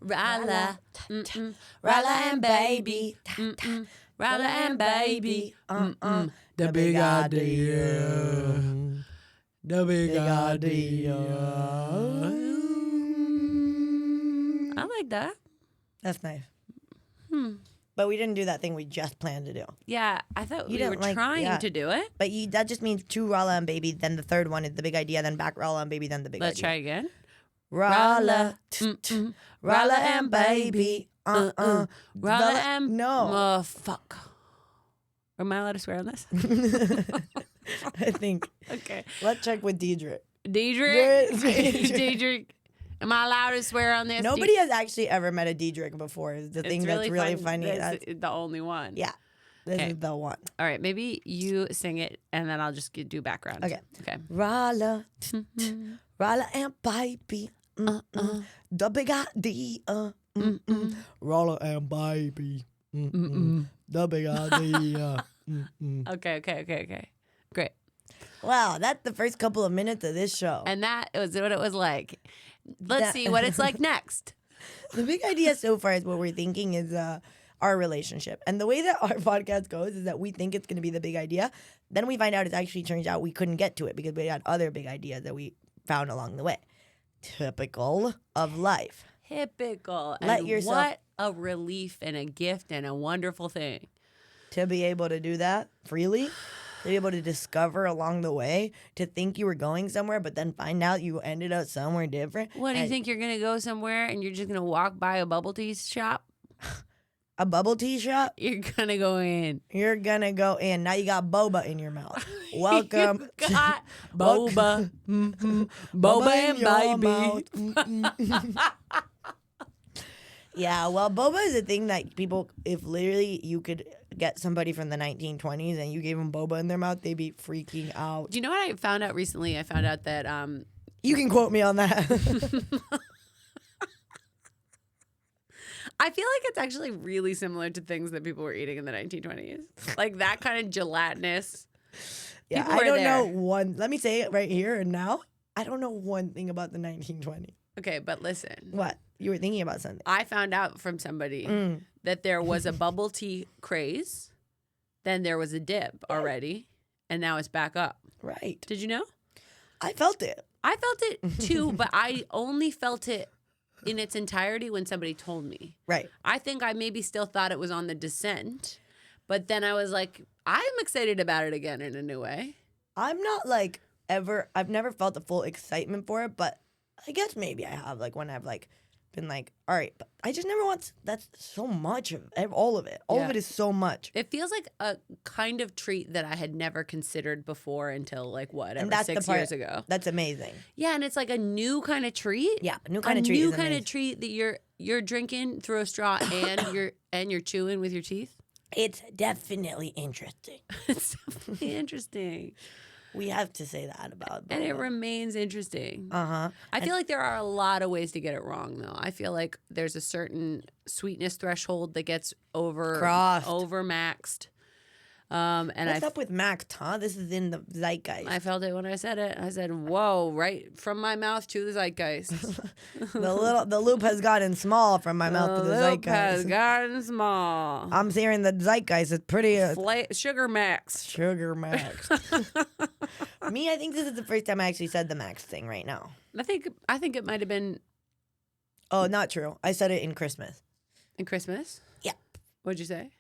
Rala, Rala and Baby, Rala and Baby, The big idea. The big idea. I like that. That's nice. But we didn't do that thing we just planned to do. Yeah, I thought You we were didn't trying to do it. But that just means 2 Rala and Baby, then the third one is the big idea, then back Rala and Baby, then the big Let's idea. try again. Rala, Rala and Baby, Rala and... No. Oh, fuck. Am I allowed to swear on this? I think. Okay. Let's check with Deidre. Deidre? Deidre. Am I allowed to swear on this? Nobody has actually ever met a Deidre before. Is the thing that's really funny. That's the only one. Yeah. This is the one. All right. Maybe you sing it and then I'll just do background. Okay. Okay. Rala, Rala and Baby, the big idea. Rala and Baby, the big idea. Okay. Great. Wow, that's the first couple of minutes of this show. And that was what it was like. Let's see what it's like next. The big idea so far is what we're thinking is our relationship. And the way that our podcast goes is that we think it's going to be the big idea. Then we find out it actually turns out we couldn't get to it because we had other big ideas that we found along the way. Typical of life. Typical. Let and yourself- what a relief and a gift and a wonderful thing. To be able to do that freely, to be able to discover along the way, to think you were going somewhere, but then find out you ended up somewhere different. What, do you think you're going to go somewhere and you're just going to walk by a bubble tea shop? A bubble tea shop? You're going to go in. You're going to go in. Now you got boba in your mouth. Welcome. You got Boba. Boba and Baby. Yeah, well, boba is a thing that people, if literally you could get somebody from the 1920s and you gave them boba in their mouth, they'd be freaking out. Do you know what I found out recently? I found out that You can quote me on that. I feel like it's actually really similar to things that people were eating in the 1920s. Like that kind of gelatinous. Yeah, People I were don't there. know one. Let me say it right here and now. I don't know one thing about the 1920s. Okay, but listen. What? You were thinking about something. I found out from somebody that there was a bubble tea craze, then there was a dip already, and now it's back up. Right. Did you know? I felt it. I felt it too, but I only felt it in its entirety when somebody told me. Right. I think I maybe still thought it was on the descent, but then I was like, I'm excited about it again in a new way. I'm not I've never felt the full excitement for it, but I guess maybe I have when I've been all right, but I just never want, that's so much of all of it. All of it is so much. It feels like a kind of treat that I had never considered before until And that's 6 the part, years ago. That's amazing. Yeah, and it's like a new kind of treat. Yeah, a new kind of treat. A new kind of treat that you're drinking through a straw and you're chewing with your teeth. It's definitely interesting. It's definitely interesting. We have to say that about boba. And it remains interesting. Uh-huh. I feel like there are a lot of ways to get it wrong, though. I feel like there's a certain sweetness threshold that gets overmaxed. And What's up with Max, huh? This is in the zeitgeist. I felt it when I said it. I said, "Whoa!" Right from my mouth to the zeitgeist. The loop has gotten small from my mouth to the loop zeitgeist. has gotten small. I'm hearing the zeitgeist is pretty Sugar Max. Sugar Max. Me, I think this is the first time I actually said the Max thing right now. I think it might have been Oh, not true. I said it in Christmas. in Christmas. Yeah. What'd you say?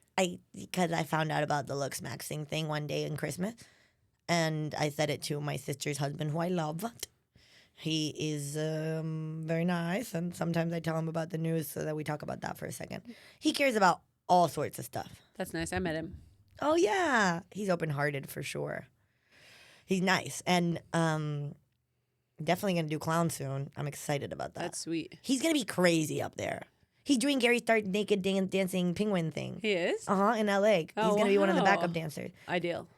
Because I found out about the looks maxing thing one day in Christmas, and I said it to my sister's husband, who I love. He is very nice, and sometimes I tell him about the news so that we talk about that for a second. He cares about all sorts of stuff. That's nice. I met him. Oh yeah, he's open-hearted for sure. He's nice, and definitely gonna do clown soon. I'm excited about that. That's sweet. He's gonna be crazy up there. He's doing Gary Stark naked dancing penguin thing. He is? In LA. He's going to be one of the backup dancers. Ideal.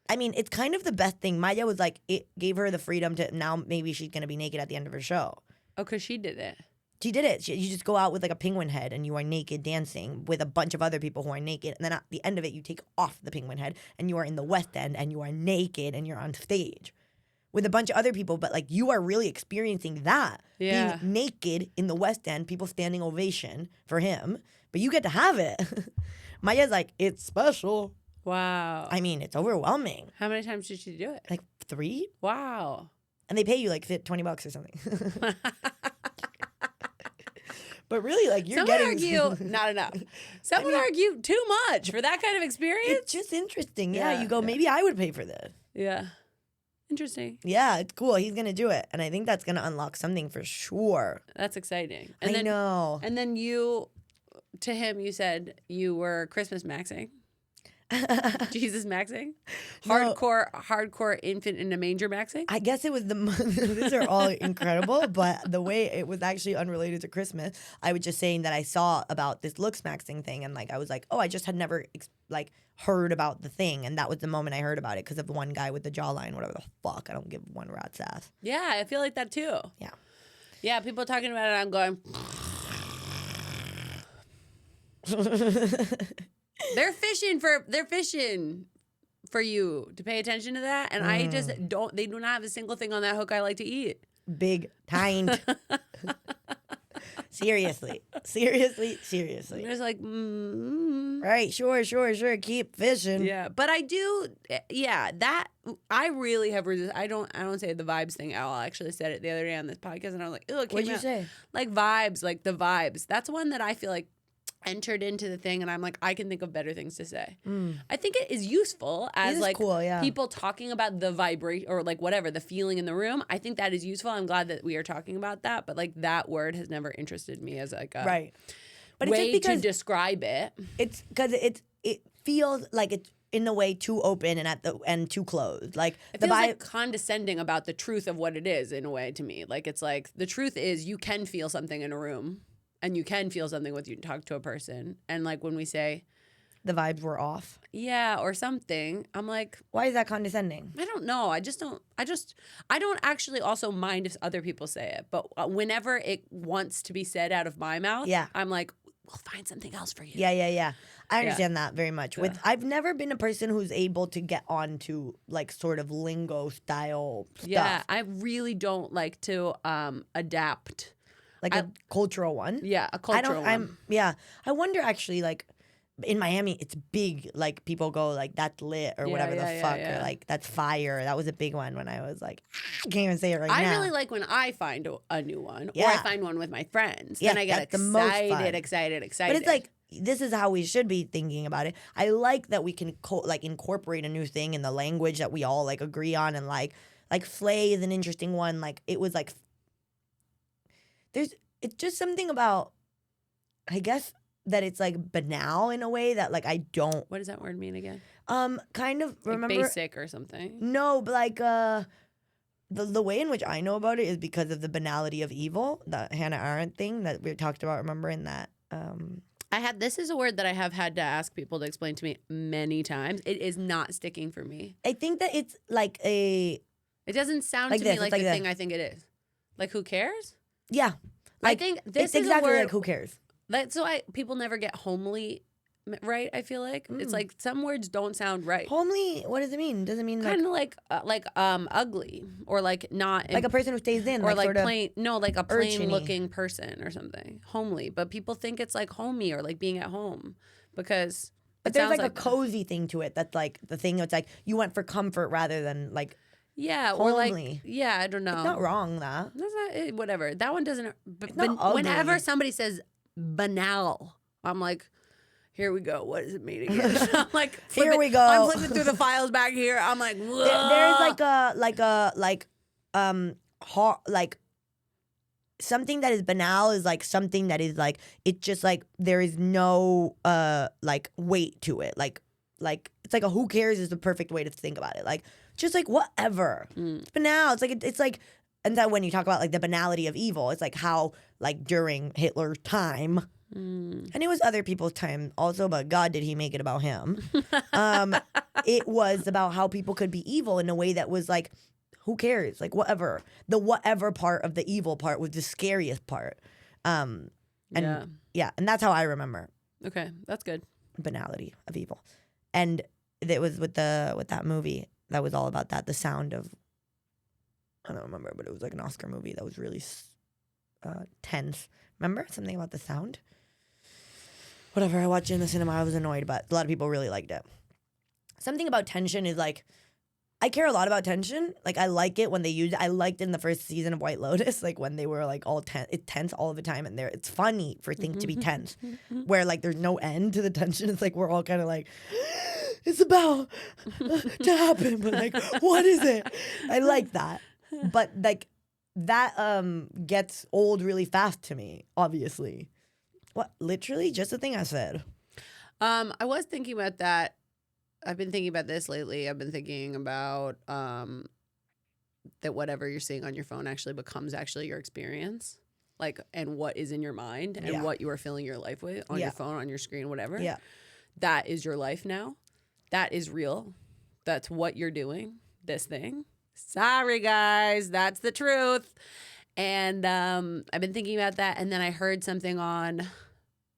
I mean, it's kind of the best thing. Maya was it gave her the freedom to, now maybe she's going to be naked at the end of her show. Oh, because she did it. She did it. You just go out with a penguin head and you are naked dancing with a bunch of other people who are naked. And then at the end of it, you take off the penguin head and you are in the West End and you are naked and you're on stage with a bunch of other people, but like you are really experiencing that. Yeah. Being naked in the West End, people standing ovation for him, but you get to have it. Maya's like, it's special. Wow. I mean, it's overwhelming. How many times did she do it? Like 3? Wow. And they pay you like $20 or something. But really, like you're Some getting. would argue not enough. Some would argue too much for that kind of experience. It's just interesting. Yeah, Yeah, you go, yeah. maybe I would pay for this. Yeah. Interesting. Yeah, it's cool. He's going to do it. And I think that's going to unlock something for sure. That's exciting. I know. And then you, to him, you said you were Christmas maxing. Jesus maxing? No. Hardcore infant in a manger maxing? I guess it was these are all incredible, but the way it was actually unrelated to Christmas, I was just saying that I saw about this looks maxing thing, and like I was like, oh, I just had never like heard about the thing, and that was the moment I heard about it because of the one guy with the jawline, whatever the fuck. I don't give one rat's ass. Yeah, I feel like that too. Yeah. Yeah, people talking about it, I'm going. They're fishing for you to pay attention to that, and I just don't. They do not have a single thing on that hook I like to eat. Big time. Seriously. I'm just like, Right, sure. Keep fishing. yeah. But I do, yeah. That I really have resisted. I don't say the vibes thing. Al actually said it the other day on this podcast, and I was like, "Ew, What'd you say? Like vibes, like the vibes." That's one that I feel like entered into the thing, and I'm like, I can think of better things to say. I think it is useful as is like cool, yeah. people talking about the vibration or like whatever the feeling in the room. I think that is useful. I'm glad that we are talking about that, but like that word has never interested me as like a Right. But way it's just because to describe it. it's because it feels like it's in a way too open and at the end too closed. Like It the feels vibe. like condescending about the truth of what it is in a way to me. Like it's like the truth is you can feel something in a room. And you can feel something when you talk to a person. And like when we say, the vibes were off. yeah, or something, I'm like, Why is that condescending? I don't know. I don't actually also mind if other people say it. But whenever it wants to be said out of my mouth, Yeah. I'm like, we'll find something else for you. Yeah. I understand that very much. Yeah. I've never been a person who's able to get onto like sort of lingo style stuff. Yeah, I really don't like to adapt. Like a cultural one. Yeah, a cultural one. I wonder actually, like in Miami, it's big. Like people go like that's lit or Yeah, whatever yeah, the fuck, yeah. or like that's fire. That was a big one when I was like, I can't even say it right now. I really like when I find a new one, or I Yeah. find one with my friends. Yeah, Then I get that's the most fun. excited. But it's like this is how we should be thinking about it. I like that we can like incorporate a new thing in the language that we all like agree on, and like flay is an interesting one. Like it was like it's just something about, I guess, that it's like banal in a way that like I don't what does that word mean again? kind of Like remember. basic or something. No, but like the way in which I know about it is because of the banality of evil, the Hannah Arendt thing that we talked about. Remember in that. This is a word that I have had to ask people to explain to me many times. It is not sticking for me. I think that it's like a It doesn't sound Like to this, me like it's like the this. thing I think it is. Like who cares? yeah. Like, I think this it's is exactly a word. like who cares. That's why people never get homely right. I feel like it's like some words don't sound right. Homely, what does it mean? Does it mean Kind of like ugly or like not like a person who stays in, or like sort of plain like a plain urchin-y. looking person or something homely, but people think it's like homey or like being at home because But it there's sounds like a cozy thing to it. That's like the thing. It's like you went for comfort rather than like yeah or like homely. yeah I don't know. It's not wrong, though. That's not whatever. That one doesn't. not ugly. Whenever somebody says banal, I'm like, here we go. What does it mean again? I'm like, Here we go. I'm flipping through the files back here. I'm like, There's like something that is banal is like something that is like it's just like there is no like weight to it. Like it's like a who cares is the perfect way to think about it. Like just like whatever. It's banal. It's like and then when you talk about like the banality of evil, it's like how like during Hitler's time. And it was other people's time also, but God did he make it about him. It was about how people could be evil in a way that was like, who cares? Like whatever. The whatever part of the evil part was the scariest part. And and that's how I remember Okay, that's good. banality of evil. And it was with that movie that was all about that, The Sound of I don't remember, but it was like an Oscar movie that was really tense. Remember? Something about the sound? Whatever, I watched it in the cinema. I was annoyed, but a lot of people really liked it. Something about tension is like, I care a lot about tension. Like, I like it when they use it. I liked it in the first season of White Lotus, like when they were like all tense all the time, and it's funny for things to be tense, where like there's no end to the tension. It's like we're all kind of like, it's about to happen, but like, what is it? I like that, but like that gets old really fast to me. Obviously, what literally just the thing I said. I was thinking about that. I've been thinking about this lately. I've been thinking about that whatever you're seeing on your phone actually becomes actually your experience, like, and what is in your mind and what you are filling your life with on your phone, on your screen, whatever. Yeah, that is your life now. That is real. That's what you're doing. This thing. Sorry, guys, that's the truth. And I've been thinking about that, and then I heard something on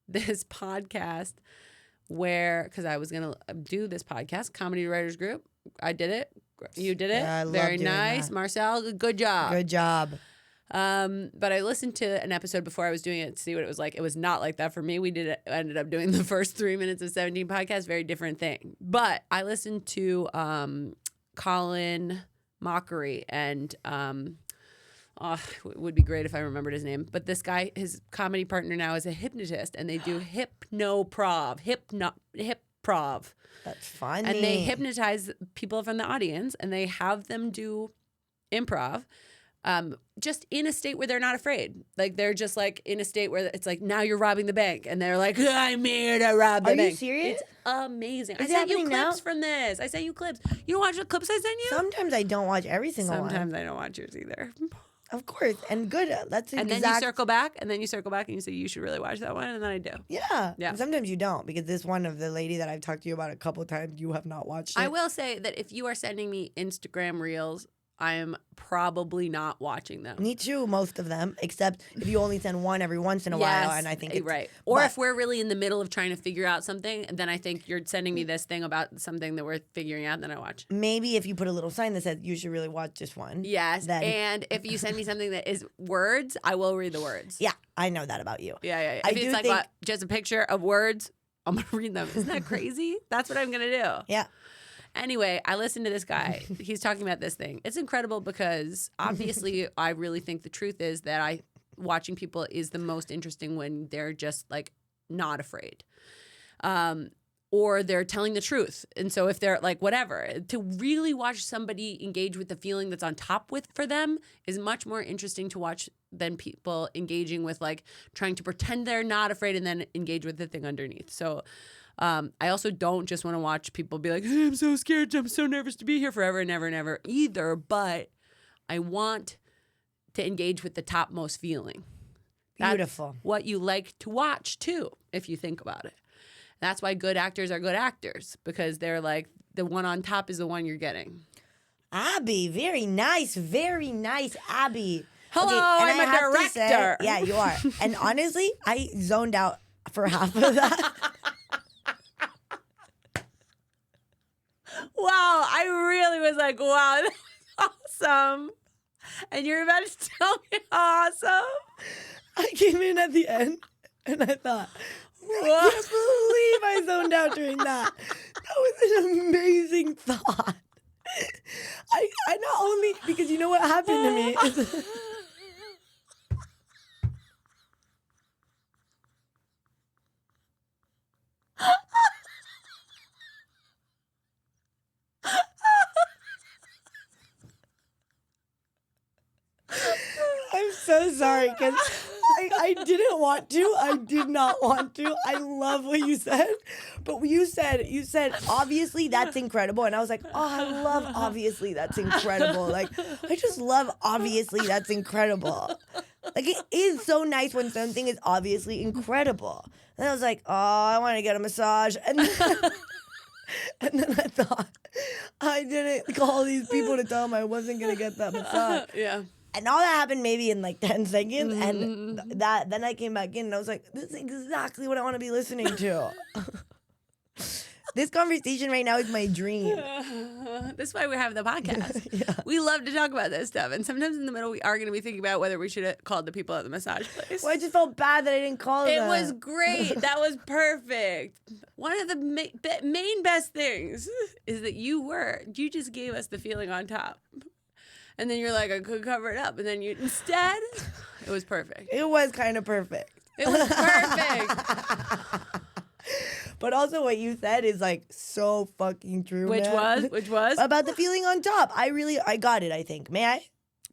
this podcast. Because I was going to do this podcast, Comedy Writers Group. I did it. You did it. Yeah, I love Very doing nice. that. Marcel, good job. Good job. But I listened to an episode before I was doing it to see what it was like. It was not like that for me. Ended up doing the first 3 minutes of 17 podcasts. Very different thing. But I listened to Colin Mockery and it would be great if I remembered his name. But this guy, his comedy partner now is a hypnotist, and they do hypnoprov. That's funny. And they hypnotize people from the audience, and they have them do improv just in a state where they're not afraid. Like, they're just like in a state where it's like, now you're robbing the bank. And they're like, I'm here to rob the bank. Are you serious? It's amazing. Is I sent you happening clips now? from this. I sent you clips. You don't watch the clips I sent you? Sometimes I don't watch every single one. Sometimes I don't watch yours either. Of course, and good. That's and then you circle back, and you say you should really watch that one, and then I do. Yeah. And sometimes you don't, because this one of the lady that I've talked to you about a couple of times, you have not watched it. I will say that if you are sending me Instagram reels, I am probably not watching them. Me too, most of them, except if you only send one every once in a while, and I think it's right. Or if we're really in the middle of trying to figure out something, then I think you're sending me this thing about something that we're figuring out, and then I watch. Maybe if you put a little sign that says you should really watch this one. Yes, and if you send me something that is words, I will read the words. Yeah, I know that about you. Yeah. If it's like just a picture of words, I'm going to read them. Isn't that crazy? That's what I'm going to do. Yeah. Anyway, I listened to this guy. He's talking about this thing. It's incredible because obviously I really think the truth is that watching people is the most interesting when they're just like not afraid. Or they're telling the truth. And so if they're like whatever, to really watch somebody engage with the feeling that's on top for them is much more interesting to watch than people engaging with like trying to pretend they're not afraid and then engage with the thing underneath. So I also don't just want to watch people be like, I'm so scared, I'm so nervous to be here forever and never either, but I want to engage with the topmost feeling. Beautiful. That's what you like to watch too, if you think about it. That's why good actors are good actors, because they're like, the one on top is the one you're getting. Abby, very nice, Abby. Hello, okay, I'm a director. Yeah, you are. And honestly, I zoned out for half of that. Wow, I really was like, wow, that was awesome. And you're about to tell me how awesome? I came in at the end and I thought, I can't believe I zoned out during that. That was an amazing thought. I not only, because you know what happened to me is I'm so sorry, because I didn't want to. I did not want to. I love what you said. But you said, obviously that's incredible. And I was like, oh, I love obviously that's incredible. Like, I just love obviously that's incredible. Like, it is so nice when something is obviously incredible. And I was like, oh, I want to get a massage. And then I thought, I didn't call these people to tell them I wasn't going to get that massage. Yeah. And all that happened maybe in like 10 seconds. And then I came back in and I was like, this is exactly what I want to be listening to. This conversation right now is my dream. That's why we have the podcast. Yeah. We love to talk about this stuff. And sometimes in the middle, we are going to be thinking about whether we should have called the people at the massage place. Well, I just felt bad that I didn't call It them. was great. That was perfect. One of the main best things is that you just gave us the feeling on top. And then you're like, I could cover it up. And then instead, it was perfect. It was kind of perfect. It was perfect. But also what you said is like so fucking true. Which man. was? About the feeling on top. I got it, I think. May I?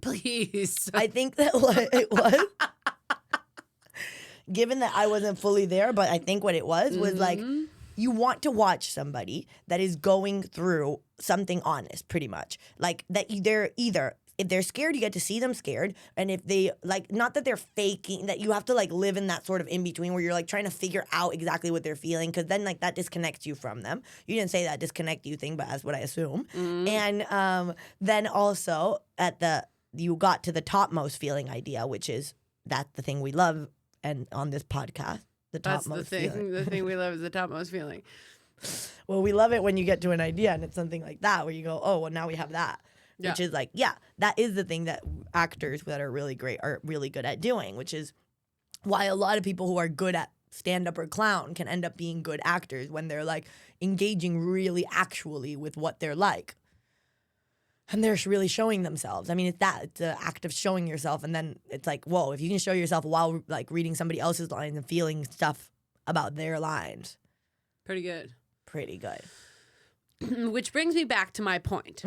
Please. I think that what it was, given that I wasn't fully there, but I think what it was like, you want to watch somebody that is going through something honest, pretty much. Like that they're either, if they're scared, you get to see them scared. And if they, like, not that they're faking, that you have to, like, live in that sort of in-between where you're, like, trying to figure out exactly what they're feeling because then, like, that disconnects you from them. You didn't say that disconnect you thing, but that's what I assume. And then also you got to the topmost feeling idea, which is that's the thing we love and on this podcast. That's the thing. Feeling. The thing we love is the topmost feeling. Well, we love it when you get to an idea and it's something like that where you go, oh, well, now we have that. Yeah. Which is like, yeah, that is the thing that actors that are really great are really good at doing, which is why a lot of people who are good at stand-up or clown can end up being good actors when they're like engaging really actually with what they're like. And they're really showing themselves. I mean, it's an act of showing yourself. And then it's like, whoa, if you can show yourself while like reading somebody else's lines and feeling stuff about their lines. Pretty good. Pretty good. Which brings me back to my point,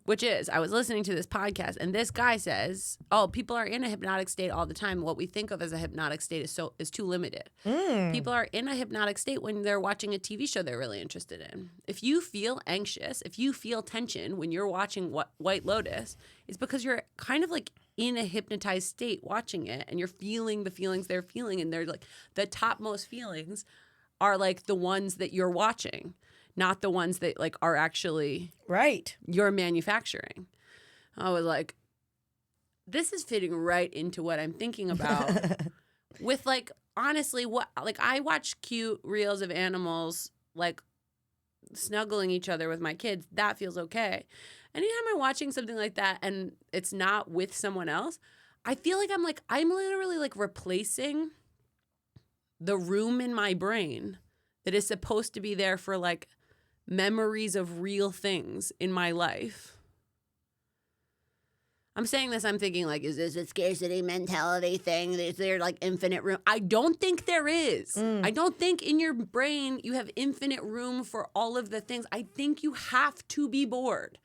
which is I was listening to this podcast and this guy says, oh, people are in a hypnotic state all the time. What we think of as a hypnotic state is too limited. People are in a hypnotic state when they're watching a TV show they're really interested in. If you feel anxious, if you feel tension when you're watching White Lotus, it's because you're kind of like in a hypnotized state watching it and you're feeling the feelings they're feeling. And they're like the topmost feelings are like the ones that you're watching. Not the ones that like are actually right. You're manufacturing. I was like, this is fitting right into what I'm thinking about. With like honestly, what like I watch cute reels of animals like snuggling each other with my kids. That feels okay. Anytime I'm watching something like that and it's not with someone else, I feel like I'm literally like replacing the room in my brain that is supposed to be there for like memories of real things in my life. I'm saying this, I'm thinking like, is this a scarcity mentality thing? Is there like infinite room? I don't think there is. I don't think in your brain you have infinite room for all of the things. I think you have to be bored.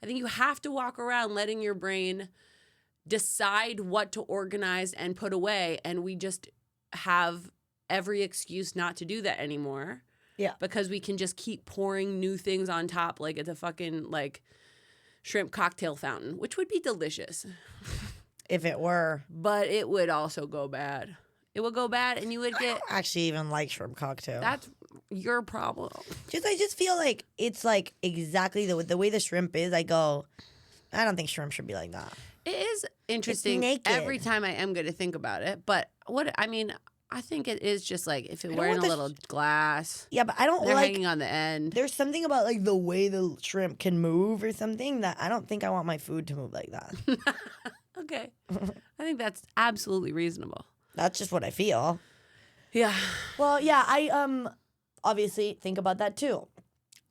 I think you have to walk around letting your brain decide what to organize and put away. And we just have every excuse not to do that anymore. Yeah. Because we can just keep pouring new things on top like it's a fucking like shrimp cocktail fountain, which would be delicious. If it were. But it would also go bad. It would go bad and you would get... I don't actually even like shrimp cocktail. That's your problem. I just feel like it's like exactly the way the shrimp is. I go, I don't think shrimp should be like that. It is interesting every time I am going to think about it. But I think it is just like if it were in a little glass. Yeah, but I don't they're like hanging on the end. There's something about like the way the shrimp can move or something that I don't think I want my food to move like that. Okay. I think that's absolutely reasonable. That's just what I feel. Yeah. Well, yeah, I obviously think about that too.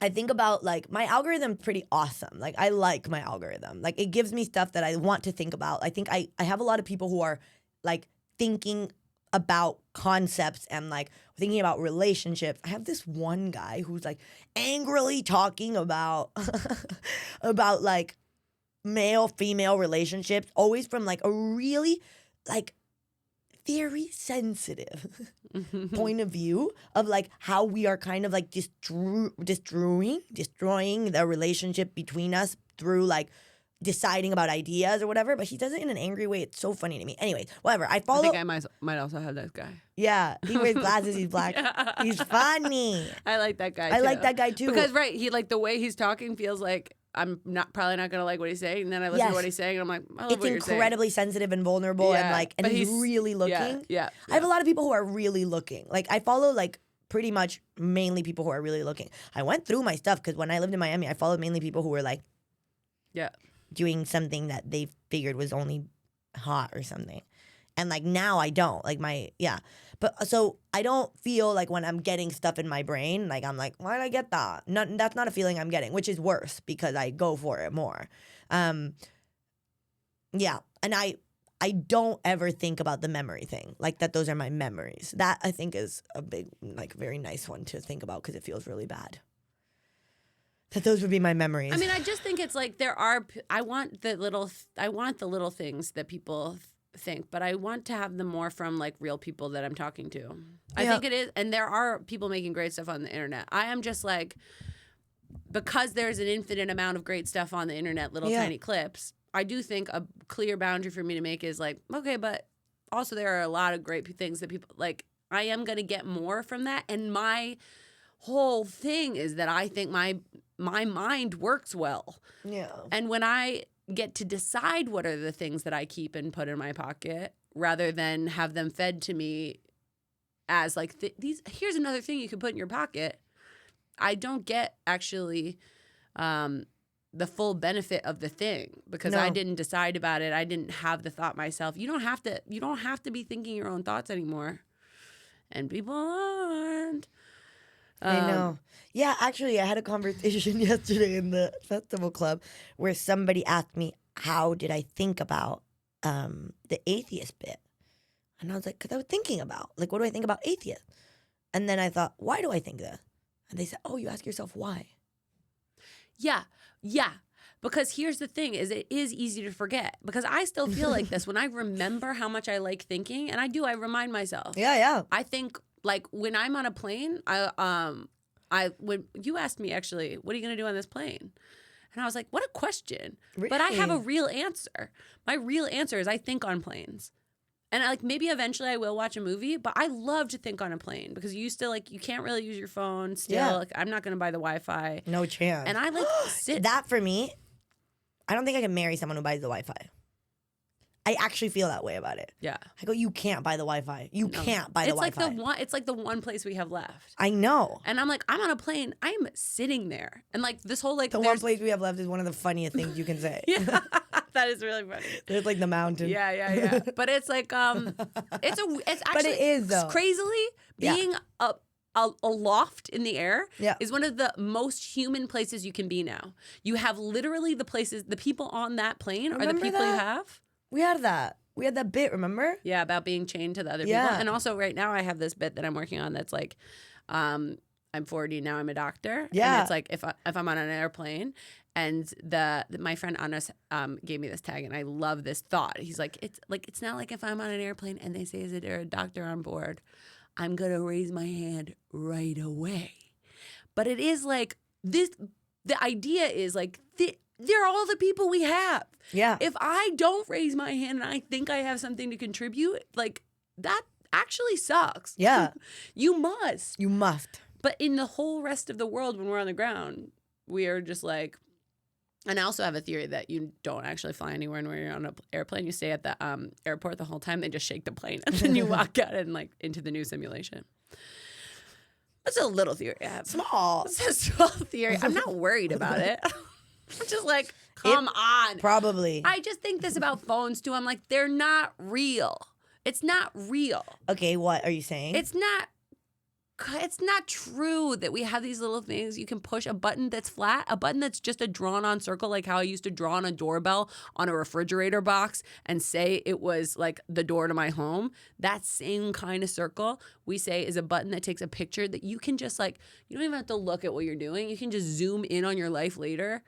I think about like my algorithm pretty awesome. Like I like my algorithm. Like it gives me stuff that I want to think about. I think I have a lot of people who are like thinking about concepts and like thinking about relationships. I have this one guy who's like angrily talking about about like male-female relationships, always from like a really like very sensitive point of view of like how we are kind of like destroying the relationship between us through like deciding about ideas or whatever, but he does it in an angry way. It's so funny to me. Anyways, whatever. I follow. I think I might also have that guy. Yeah, he wears glasses. He's black. Yeah. He's funny. I like that guy. I like that guy too because he like the way he's talking feels like I'm probably not gonna like what he's saying, and then I listen to what he's saying, and I'm like, I love it's what you're saying. incredibly sensitive and vulnerable, and like, and he's really looking. Yeah. I have a lot of people who are really looking. Like I follow like pretty much mainly people who are really looking. I went through my stuff because when I lived in Miami, I followed mainly people who were like, Yeah. doing something that they figured was only hot or something. And like now I don't. Like But so I don't feel like when I'm getting stuff in my brain, like I'm like, why did I get that? No, that's not a feeling I'm getting, which is worse because I go for it more. Yeah. And I don't ever think about the memory thing. Like that those are my memories. That I think is a big, like very nice one to think about because it feels really bad. That those would be my memories. I mean, I just think it's like I want the little things that people think, but I want to have them more from like real people that I'm talking to. I think it is, and there are people making great stuff on the internet. I am just like, because there's an infinite amount of great stuff on the internet, little tiny clips. I do think a clear boundary for me to make is like, okay, but also there are a lot of great things that people like. I am gonna get more from that, and my whole thing is that I think my mind works well. Yeah. And when I get to decide what are the things that I keep and put in my pocket rather than have them fed to me as like here's another thing you can put in your pocket, I don't get actually the full benefit of the thing because I didn't decide about it. I didn't have the thought myself. You don't have to be thinking your own thoughts anymore. And people aren't. I know. Yeah, actually, I had a conversation yesterday in the festival club where somebody asked me, how did I think about the atheist bit? And I was like, because I was thinking about, like, what do I think about atheists? And then I thought, why do I think that? And they said, oh, you ask yourself why. Yeah. Because here's the thing is it is easy to forget because I still feel like this. When I remember how much I like thinking, and I remind myself. Yeah. I think like when I'm on a plane, when you asked me actually, what are you going to do on this plane? And I was like, what a question. Really? But I have a real answer. My real answer is I think on planes. And like maybe eventually I will watch a movie, but I love to think on a plane because you still like you can't really use your phone still. Yeah. Like, I'm not going to buy the Wi-Fi. No chance. And I like sit. That for me, I don't think I can marry someone who buys the Wi-Fi. I actually feel that way about it. Yeah. I go, you can't buy the Wi-Fi. You can't buy the Wi-Fi. It's like the one place we have left. I know. And I'm like, I'm on a plane. I'm sitting there. And like this whole like The one place we have left is one of the funniest things you can say. Yeah. That is really funny. There's like the mountain. Yeah. But it's like it's actually But it is though. Crazily being aloft in the air is one of the most human places you can be now. You have literally the people on that plane are the people you have. We had that. We had that bit, remember? Yeah, about being chained to the other people. And also right now I have this bit that I'm working on that's like, I'm 40, now I'm a doctor. Yeah. And it's like if I'm on an airplane and my friend Anas gave me this tag and I love this thought. He's like, it's not like if I'm on an airplane and they say, is there a doctor on board? I'm going to raise my hand right away. But it is like this, the idea is like, they're all the people we have. Yeah. If I don't raise my hand and I think I have something to contribute, like that actually sucks. Yeah. You must. You must. But in the whole rest of the world, when we're on the ground, we are just like, and I also have a theory that you don't actually fly anywhere when you're on an airplane. You stay at the airport the whole time. They just shake the plane and then you walk out and like into the new simulation. That's a little theory I have. Small. It's a small theory. I'm not worried about it. I'm just like, come on. Probably. I just think this about phones too. I'm like, they're not real. It's not real. Okay, what are you saying? It's not true that we have these little things. You can push a button that's flat, a button that's just a drawn-on circle, like how I used to draw on a doorbell on a refrigerator box and say it was like the door to my home. That same kind of circle we say is a button that takes a picture that you can just like, you don't even have to look at what you're doing. You can just zoom in on your life later.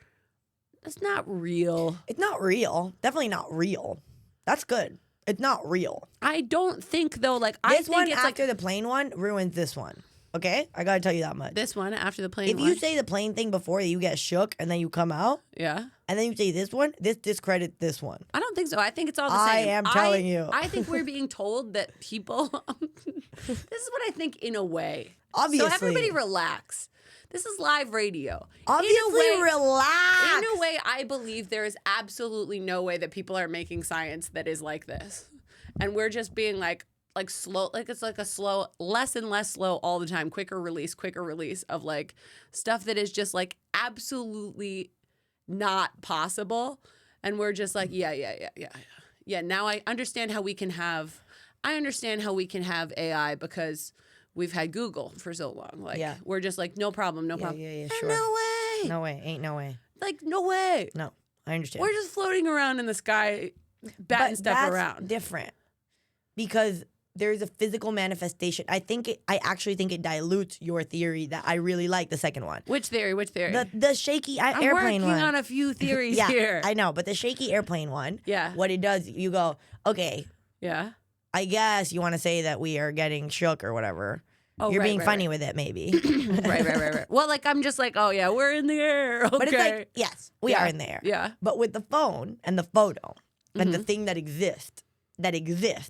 That's not real. It's not real. Definitely not real. That's good. It's not real. I don't think though. Like this I one think it's after the plane one ruins this one. Okay, I gotta tell you that much. This one after the plane. If you say the plane thing before you get shook and then you come out, yeah, and then you say this one, this discredits this one. I don't think so. I think it's all the same. I am telling you. I think we're being told that people. This is what I think in a way. Obviously, so everybody relax. This is live radio. Obviously, relax. In a way, I believe there is absolutely no way that people are making science that is like this. And we're just being like, like slow, like it's like a slow, less and less slow all the time, quicker release of like stuff that is just like absolutely not possible. And we're just like, yeah. Now I understand how we can have AI because we've had Google for so long. Like, we're just like, no problem. Yeah, sure. No way. No way. Ain't no way. Like, no way. No, I understand. We're just floating around in the sky, batting stuff that's around. Different, because there's a physical manifestation. I actually think it dilutes your theory that I really like, the second one. Which theory? The shaky airplane one. I'm working on a few theories here. I know, but the shaky airplane one. Yeah. What it does, you go, okay. Yeah. I guess you want to say that we are getting shook or whatever. Oh, You're being funny with it, maybe. Right. Well, like, I'm just like, oh, yeah, we're in the air. Okay. But it's like, yes, we are in the air. Yeah. But with the phone and the photo and the thing that exists,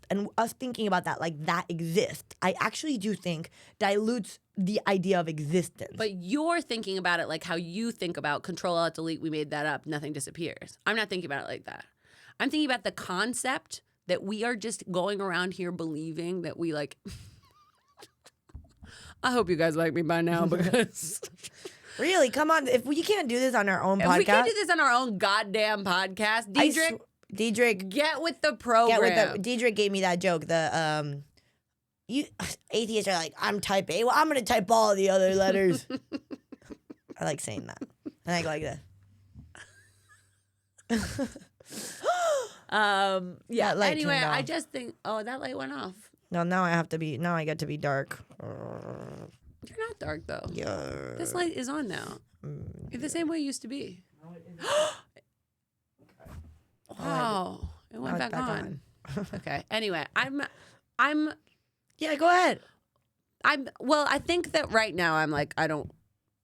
and us thinking about that like that exists, I actually do think dilutes the idea of existence. But you're thinking about it like how you think about Control-Alt-Delete, we made that up, nothing disappears. I'm not thinking about it like that. I'm thinking about the concept that we are just going around here believing that we like... I hope you guys like me by now because... Really? Come on. If we can't do this on our own podcast... If we can't do this on our own goddamn podcast, Diedrich, get with the program. Diedrich gave me that joke. You atheists are like, I'm type A. Well, I'm going to type all the other letters. I like saying that. I like that. Anyway, I just think, that light went off. No, now I get to be dark. You're not dark though. Yeah. This light is on now. It's the same way it used to be. Wow. It went back on. Okay. Anyway, I'm Yeah, go ahead. I think that right now I'm like, I don't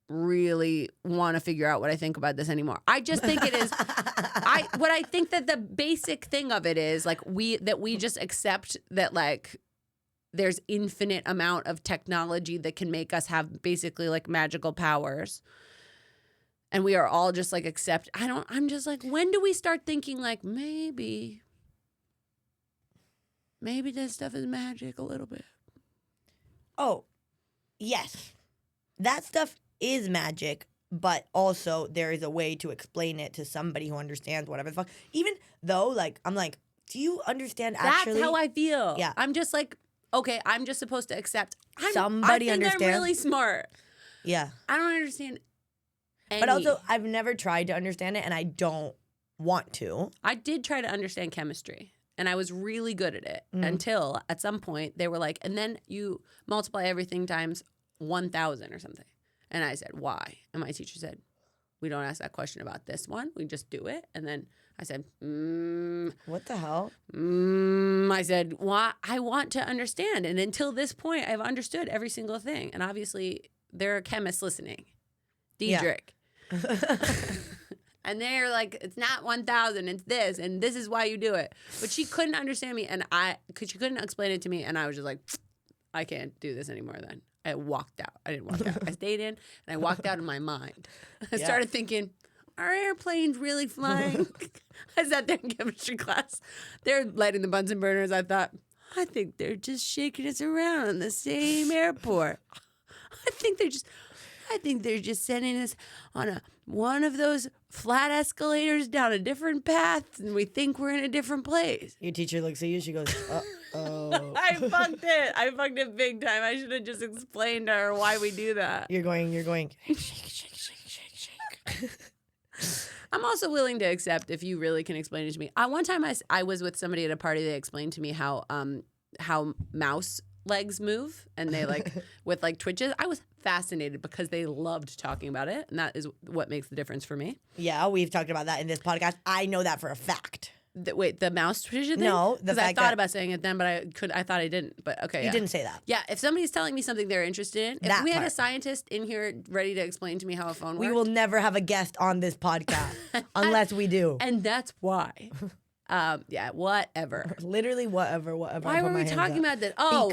really want to figure out what I think about this anymore. I just think it is what I think that the basic thing of it is like we just accept that like there's infinite amount of technology that can make us have basically like magical powers. And we are all just like I'm just like, when do we start thinking like maybe this stuff is magic a little bit? Oh, yes. That stuff is magic, but also there is a way to explain it to somebody who understands whatever the fuck. Even though, like, I'm like, do you understand actually? That's how I feel. Yeah. I'm just like, okay, I'm just supposed to accept. Somebody I think understands. I'm really smart. Yeah. I don't understand any. But also, I've never tried to understand it, and I don't want to. I did try to understand chemistry, and I was really good at it until at some point they were like, and then you multiply everything times 1,000 or something. And I said, why? And my teacher said, we don't ask that question about this one. We just do it. And then I said, what the hell? I said, why? I want to understand. And until this point, I've understood every single thing. And obviously, there are chemists listening. Diedrich. Yeah. And they're like, it's not 1,000, it's this. And this is why you do it. But she couldn't understand me. And she couldn't explain it to me. And I was just like, I can't do this anymore then. I walked out. I didn't walk out. I stayed in, and I walked out in my mind. I started thinking, are airplanes really flying? I sat there in chemistry class. They're lighting the Bunsen burners. I thought, I think they're just shaking us around in the same airport. I think they're just sending us on one of those flat escalators down a different path, and we think we're in a different place. Your teacher looks at you. She goes, uh-oh. I fucked it big time. I should have just explained to her why we do that. You're going, shake. I'm also willing to accept if you really can explain it to me. One time I was with somebody at a party. They explained to me how mouse legs move and they like with like twitches. I was fascinated because they loved talking about it, and that is what makes the difference for me. Yeah, we've talked about that in this podcast. I know that for a fact. Wait, the mouse twitches thing? No, because I thought about saying it then, but I thought I didn't. But okay, you didn't say that. Yeah, if somebody's telling me something they're interested in, if we had a scientist in here ready to explain to me how a phone works, we will never have a guest on this podcast unless we do, and that's why. Yeah, whatever. Literally, whatever. Why were we talking about that? Oh,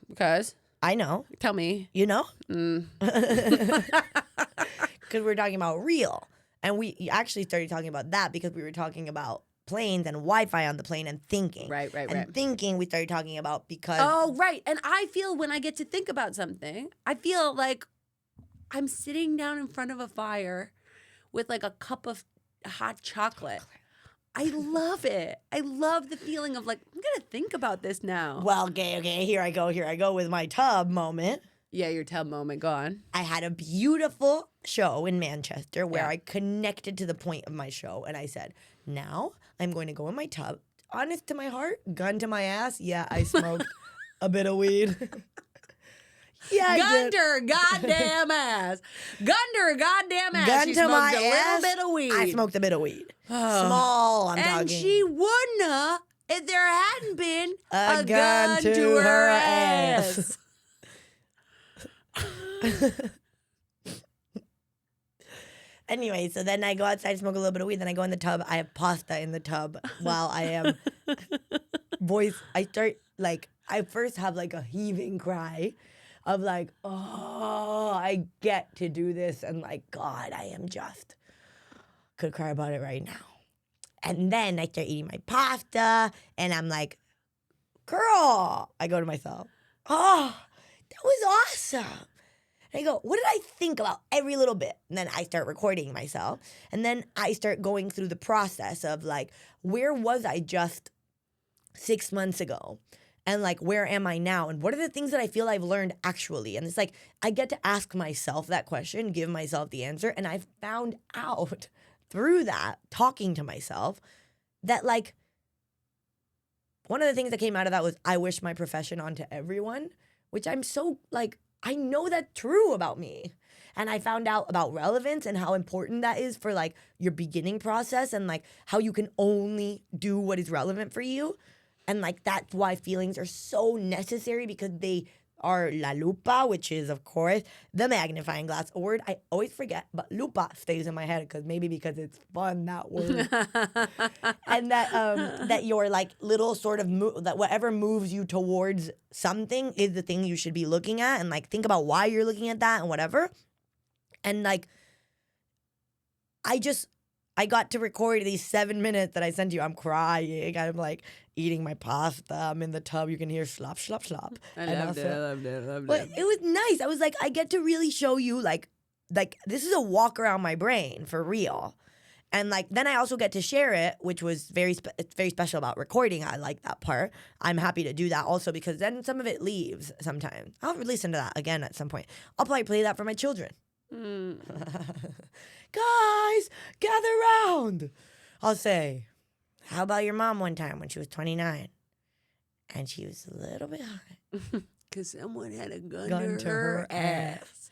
because I know. Tell me. You know? Because we're talking about real. And we actually started talking about that because we were talking about planes and Wi-Fi on the plane and thinking. Right. And thinking we started talking about because Oh, right. And I feel when I get to think about something, I feel like I'm sitting down in front of a fire with like a cup of hot chocolate. I love it. I love the feeling of like, I'm going to think about this now. well, okay, here I go with my tub moment. Yeah, your tub moment. Go on. I had a beautiful show in Manchester where Yeah. I connected to the point of my show and I said, now I'm going to go in my tub. Honest to my heart, gun to my ass. Yeah, I smoked a bit of weed. Yeah, I did. Gunder, goddamn ass. Gunder, goddamn ass. Gun She to smoked my a little ass. bit of weed. I smoked a bit of weed. Oh. Small, I'm And talking. she wouldn't have if there hadn't been A gun to her ass. Anyway, so then I go outside, smoke a little bit of weed, then I go in the tub. I have pasta in the tub while I am I first have like a heaving cry of like, oh, I get to do this. And like, God, could cry about it right now. And then I start eating my pasta and I'm like, girl, I go to myself, oh, that was awesome. And I go, what did I think about every little bit? And then I start recording myself. And then I start going through the process of like, where was I just 6 months ago? And like, where am I now? And what are the things that I feel I've learned actually? And it's like, I get to ask myself that question, give myself the answer. And I found out through that, talking to myself, that like, one of the things that came out of that was I wish my profession onto everyone, which I'm so like, I know that's true about me. And I found out about relevance and how important that is for like your beginning process and like how you can only do what is relevant for you. And like that's why feelings are so necessary because they are la lupa, which is of course the magnifying glass, a word I always forget, but lupa stays in my head because it's fun, that word. And that your like little sort of that whatever moves you towards something is the thing you should be looking at, and like think about why you're looking at that and whatever. And like I got to record these 7 minutes that I sent you. I'm crying. I'm like eating my pasta. I'm in the tub. You can hear slop, slop, slop. I loved it. But it was nice. I was like, I get to really show you like this is a walk around my brain for real. And like then I also get to share it, which was it's very special about recording. I like that part. I'm happy to do that also because then some of it leaves sometimes. I'll listen to that again at some point. I'll probably play that for my children. Guys, gather round. I'll say, how about your mom one time when she was 29? And she was a little bit high. Because someone had a gun to her ass.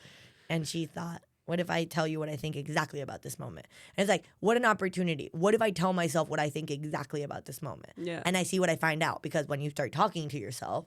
And she thought, what if I tell you what I think exactly about this moment? And it's like, what an opportunity. What if I tell myself what I think exactly about this moment? Yeah. And I see what I find out. Because when you start talking to yourself,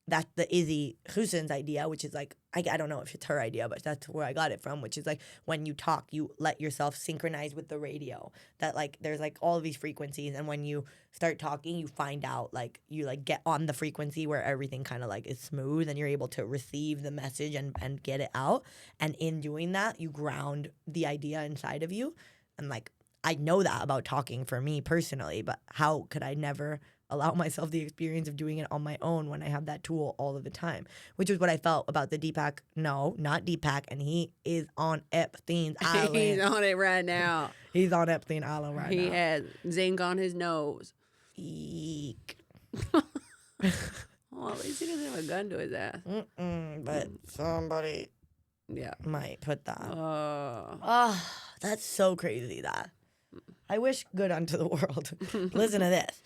that's the Izzy Hussein's idea, which is like, I don't know if it's her idea, but that's where I got it from, which is like when you talk, you let yourself synchronize with the radio. That like there's like all of these frequencies, and when you start talking, you find out like you like get on the frequency where everything kind of like is smooth and you're able to receive the message and get it out. And in doing that, you ground the idea inside of you. And like I know that about talking for me personally, but how could I never allow myself the experience of doing it on my own when I have that tool all of the time, which is what I felt about the Deepak. No, not Deepak. And he is on Epstein's Island. He's on it right now. He's on Epstein Island right now. He has zinc on his nose. Eek. Well, at least he doesn't have a gun to his ass. But somebody Yeah. might put that. Oh. Oh, that's so crazy that. I wish good unto the world. Listen to this.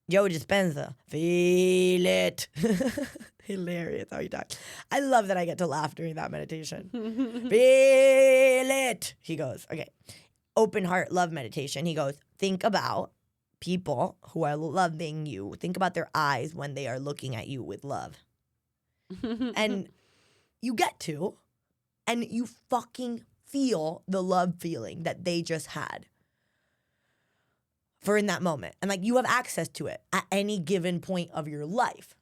Joe Dispenza, feel it. Hilarious how he talks. I love that I get to laugh during that meditation. Feel it. He goes, okay, open heart love meditation. He goes, think about people who are loving you. Think about their eyes when they are looking at you with love. And you get to, and you fucking feel the love feeling that they just had. For in that moment. And like you have access to it at any given point of your life.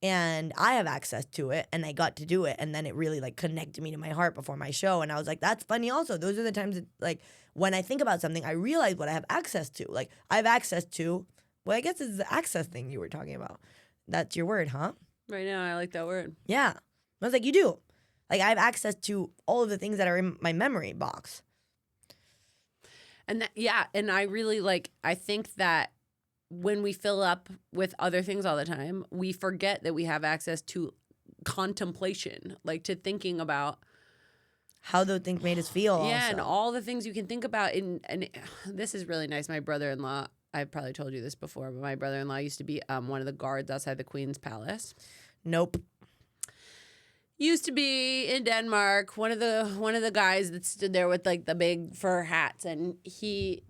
and I have access to it, and I got to do it, and then it really like connected me to my heart before my show, and I was like, that's funny. Also, those are the times that, like, when I think about something, I realize what I have access to. Like, I have access to. Well, I guess it's the access thing you were talking about. That's your word, huh? Right now, I like that word. Yeah. I was like, you do. Like, I have access to all of the things that are in my memory box. And that, yeah, and I really I think that when we fill up with other things all the time, we forget that we have access to contemplation, like to thinking about how those things made us feel. Yeah, also. and all the things you can think about. And this is really nice. My brother-in-law, I've probably told you this before, but my brother-in-law used to be one of the guards outside the Queen's Palace. Nope. Used to be in Denmark, one of the guys that stood there with like the big fur hats, and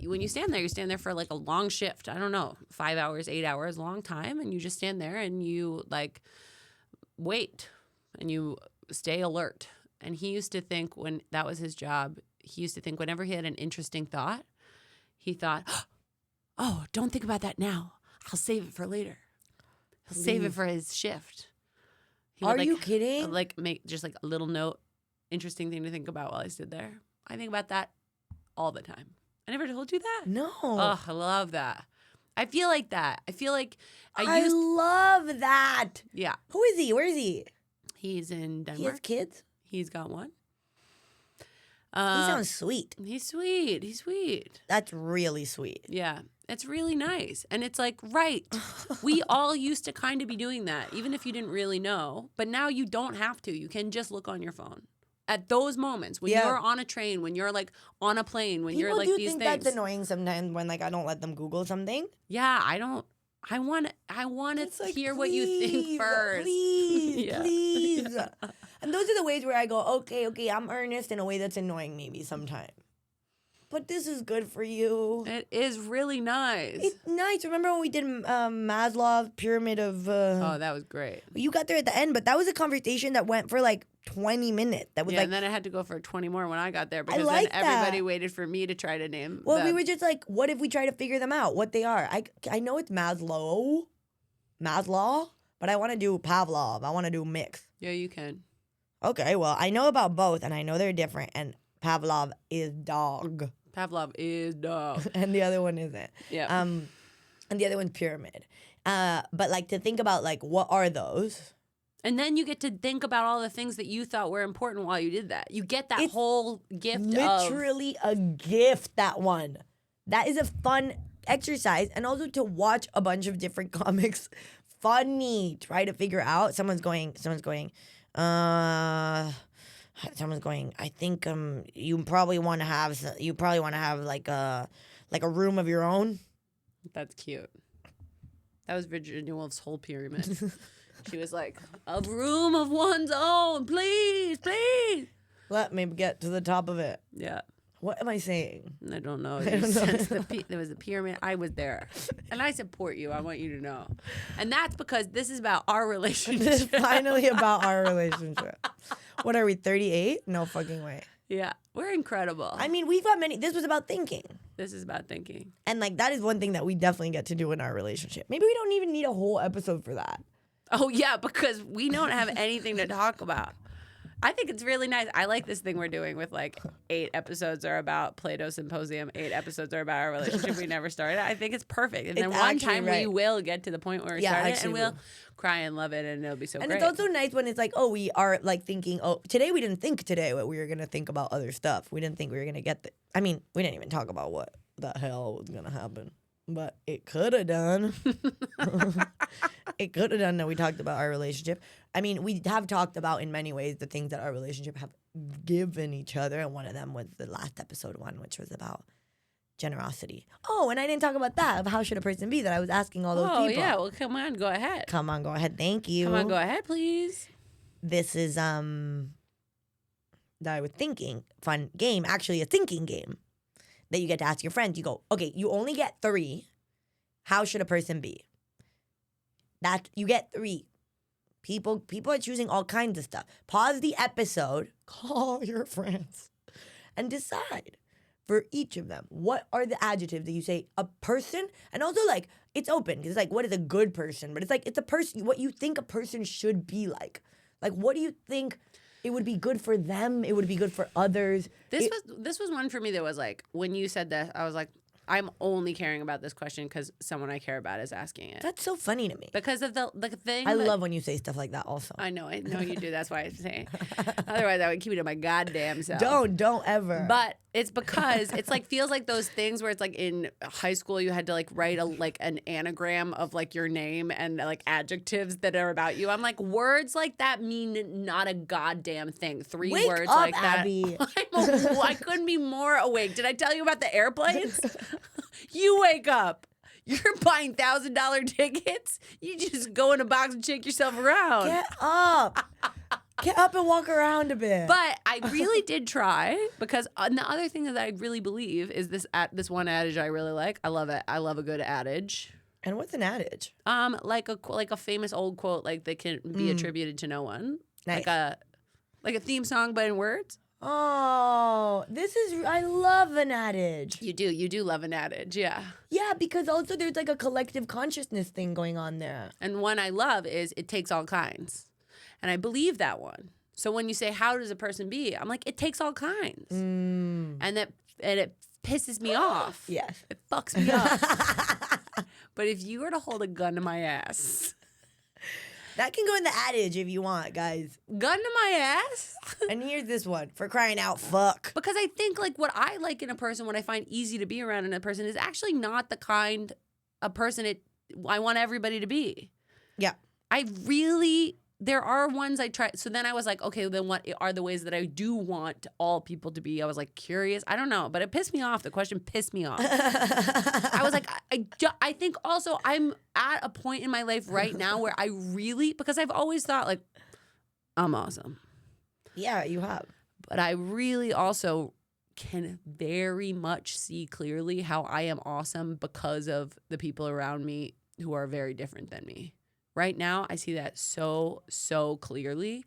when you stand there for like a long shift. I don't know, 5 hours, 8 hours, long time, and you just stand there and you like wait and you stay alert. And he used to think, when that was his job, he used to think whenever he had an interesting thought, he thought, "Oh, don't think about that now. I'll save it for later. He'll save it for his shift." Are you kidding? Like make just like a little note, interesting thing to think about while I stood there. I think about that all the time. I never told you that? No. Oh, I love that. I feel like that. I feel like I love that. Yeah. Who is he? Where is he? He's in Denmark. He has kids? He's got one. He sounds sweet. He's sweet. He's sweet. That's really sweet. Yeah. It's really nice. And it's like, right. We all used to kind of be doing that, even if you didn't really know. But now you don't have to. You can just look on your phone. At those moments, when you're on a train, when you're like on a plane, when you're like these things. People do think that's annoying sometimes when like I don't let them Google something. Yeah, I don't. I want to like, hear what you think first. Please, Yeah. please. Yeah. And those are the ways where I go, okay, I'm earnest in a way that's annoying maybe sometimes. But this is good for you. It is really nice. It's nice. Remember when we did Maslow's pyramid of... Oh, that was great. You got there at the end, but that was a conversation that went for like 20 minutes. That was and then I had to go for 20 more when I got there because like then everybody that. waited for me to try to name Well, them. we were just like, what if we try to figure them out, what they are? I know it's Maslow, but I want to do Pavlov. I want to do mix. Yeah, you can. Okay, well, I know about both, and I know they're different, and Pavlov is dog. Pavlov is dog. And the other one isn't. Yeah. And the other one's pyramid. But like to think about like what are those? And then you get to think about all the things that you thought were important while you did that. You get that It's whole gift literally a gift, that one. That is a fun exercise. And also to watch a bunch of different comics. Funny. Try to figure out. Someone's going, I think you probably want to have like a room of your own. That's cute. That was Virginia Woolf's whole pyramid. She was like, a room of one's own, please, please. Let me get to the top of it. Yeah. What am I saying? I don't know. I don't know. There was the pyramid. I was there. And I support you. I want you to know. And that's because this is about our relationship. This is finally about our relationship. What are we, 38? No fucking way. Yeah. We're incredible. I mean, we've got many. This was about thinking. This is about thinking. And like that is one thing that we definitely get to do in our relationship. Maybe we don't even need a whole episode for that. Oh, yeah, because we don't have anything to talk about. I think it's really nice. I like this thing we're doing with like 8 episodes are about Plato Symposium, 8 episodes are about our relationship we never started. I think it's perfect. And then It's one actually time we will get to the point where we started it and we'll cry and love it and it'll be so And great. it's also nice when it's like, oh, we are like thinking, oh, today we didn't think today what we were going to think about other stuff. We didn't think we were going to get I mean, we didn't even talk about what the hell was going to happen. But it could have done. It could have done that we talked about our relationship. I mean, we have talked about in many ways the things that our relationship have given each other. And one of them was the last episode one, which was about generosity. Oh, and I didn't talk about that. Of how should a person be that I was asking all those people. Oh, yeah. Well, come on. Go ahead. Come on, go ahead. Thank you. Come on. Go ahead, please. This is, that I was thinking, fun game. Actually, a thinking game that you get to ask your friends. You go, okay, you only get 3. How should a person be? That you get 3. People are choosing all kinds of stuff. Pause the episode, call your friends, and decide. for each of them. What are the adjectives that you say a person? And also, like, it's open because it's like, what is a good person? But it's like, it's a person, what you think a person should be like. Like, what do you think it would be good for them? It would be good for others. This was one for me that was like, when you said that, I was like, I'm only caring about this question because someone I care about is asking it. That's so funny to me. Because of the thing. I love when you say stuff like that also. I know you do. That's why I say it. Otherwise, I would keep it to my goddamn self. Don't ever. But it's because it's like feels like those things where it's like in high school you had to like write an anagram of like your name and like adjectives that are about you. I'm like, words like that mean not a goddamn thing. Three Wake words up, like Abby. that. I couldn't be more awake. Did I tell you about the airplanes? You wake up. You're buying $1,000 tickets. You just go in a box and shake yourself around. Get up. Get up and walk around a bit. But I really did try because and the other thing that I really believe is this one adage I really like. I love it. I love a good adage. And what's an adage? Like a famous old quote like that can be attributed to no one. Nice. Like a theme song but in words. Oh, I love an adage. You do love an adage, yeah. Yeah, because also there's like a collective consciousness thing going on there. And one I love is it takes all kinds. And I believe that one. So when you say, how does a person be? I'm like, it takes all kinds. And it pisses me off. Yes. It fucks me up. But if you were to hold a gun to my ass. That can go in the adage if you want, guys. Gun to my ass? And here's this one. For crying out, fuck. Because I think like what I like in a person, what I find easy to be around in a person is actually not the kind of person I want everybody to be. Yeah. There are ones I try. So then I was like, okay, then what are the ways that I do want all people to be? I was like curious. I don't know, but it pissed me off. The question pissed me off. I was like, I think also I'm at a point in my life right now where I really, because I've always thought like, I'm awesome. Yeah, you have. But I really also can very much see clearly how I am awesome because of the people around me who are very different than me. Right now, I see that so clearly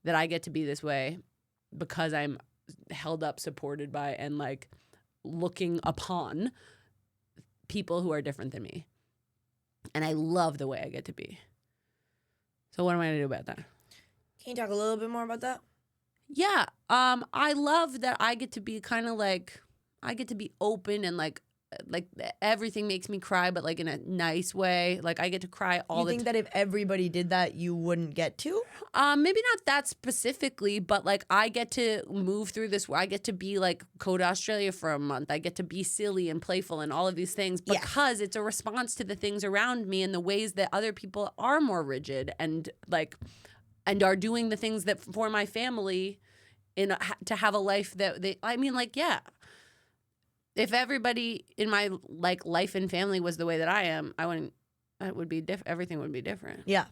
that I get to be this way because I'm held up, supported by, and like looking upon people who are different than me. And I love the way I get to be. So what am I going to do about that? Can you talk a little bit more about that? Yeah. I love that I get to be kind of like, I get to be open and like everything makes me cry, but like in a nice way. Like I get to cry all the time. You think that if everybody did that, you wouldn't get to? Maybe not that specifically, but like I get to move through this. I get to be like go to Australia for a month. I get to be silly and playful and all of these things because it's a response to the things around me and the ways that other people are more rigid and are doing the things that for my family to have a life that yeah. If everybody in my like life and family was the way that I am, it would be everything would be different. Yeah.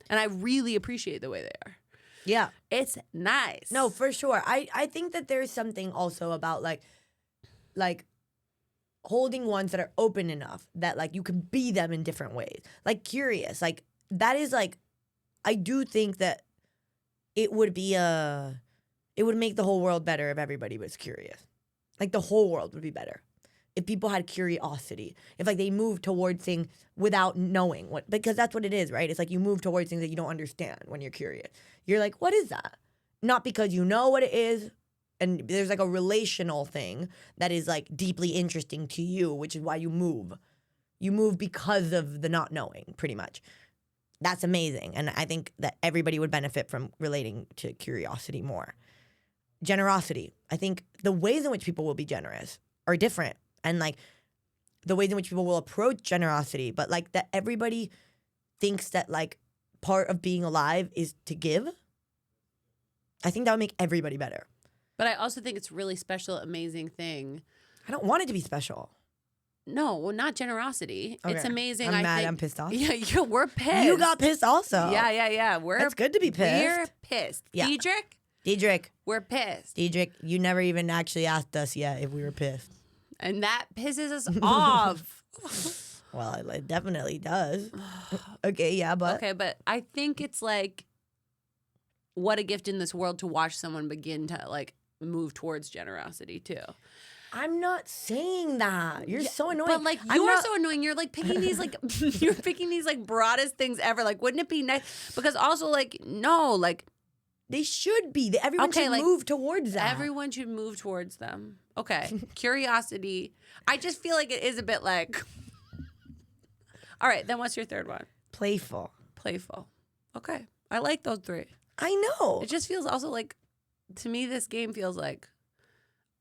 And I really appreciate the way they are. Yeah. It's nice. No, for sure. I think that there's something also about like holding ones that are open enough that like you can be them in different ways. Like curious. Like that is like I do think that it would make the whole world better if everybody was curious. Like the whole world would be better if people had curiosity. If like they moved towards things without knowing what, because that's what it is, right? It's like you move towards things that you don't understand when you're curious. You're like, what is that? Not because you know what it is. And there's like a relational thing that is like deeply interesting to you, which is why you move. You move because of the not knowing, pretty much. That's amazing. And I think that everybody would benefit from relating to curiosity more. Generosity. I think the ways in which people will be generous are different. And like the ways in which people will approach generosity, but like that everybody thinks that like part of being alive is to give. I think that would make everybody better. But I also think it's a really special, amazing thing. I don't want it to be special. No, well, not generosity. Okay. It's amazing. I'm mad. I'm pissed off. Yeah, we're pissed. You got pissed also. Yeah. That's good to be pissed. We're pissed. Yeah. Diedrich, we're pissed. Diedrich, you never even actually asked us yet if we were pissed. And that pisses us off. Well, it definitely does. Okay, yeah, but... Okay, but I think it's like, what a gift in this world to watch someone begin to like move towards generosity too. I'm not saying that. You're so annoying. But like you're so annoying. You're like picking these like you're picking these like broadest things ever. Like, wouldn't it be nice? Because also like no, like they should be. Everyone should like, move towards that. Everyone should move towards them. Okay. Curiosity. I just feel like it is a bit like. All right, then what's your third one? Playful. Playful. Okay. I like those three. I know. It just feels also like, to me, this game feels like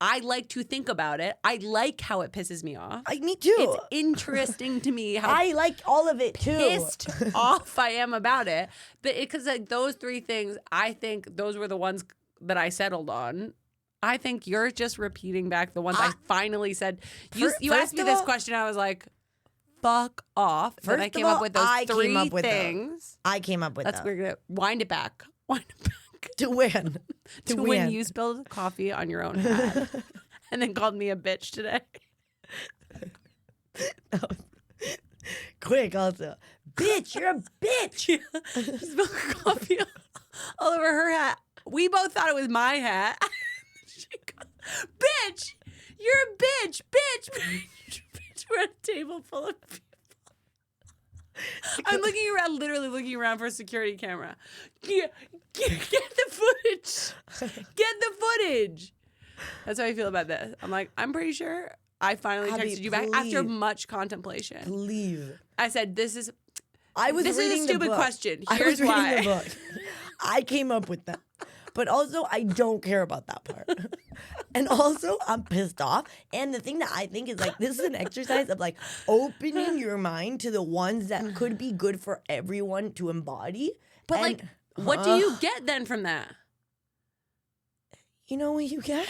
I like to think about it. I like how it pisses me off. Me too. It's interesting to me how I like all of it too. Pissed off I am about it. But because like those three things, I think those were the ones that I settled on. I think you're just repeating back the ones I finally said. You asked me this question, I was like, fuck off. And I came up with those three things. I came up with That's we're gonna wind it back. Wind it back. To win. To when you spilled coffee on your own hat and then called me a bitch today. Quick also. Bitch, you're a bitch. She spilled bitch all over her hat. We both thought it was my hat. She goes, bitch, you're a bitch, bitch, bitch, bitch. We're at a table full of people. I'm looking around, literally looking around for a security camera. Get the footage. Get the footage. That's how I feel about this. I'm like, I'm pretty sure I finally texted you back after much contemplation. Please. I said, this is a stupid question. Here's why. I was reading the book. I came up with that. But also, I don't care about that part. And also, I'm pissed off. And the thing that I think is like, this is an exercise of like opening your mind to the ones that could be good for everyone to embody. But and, like, what do you get then from that? You know what you get?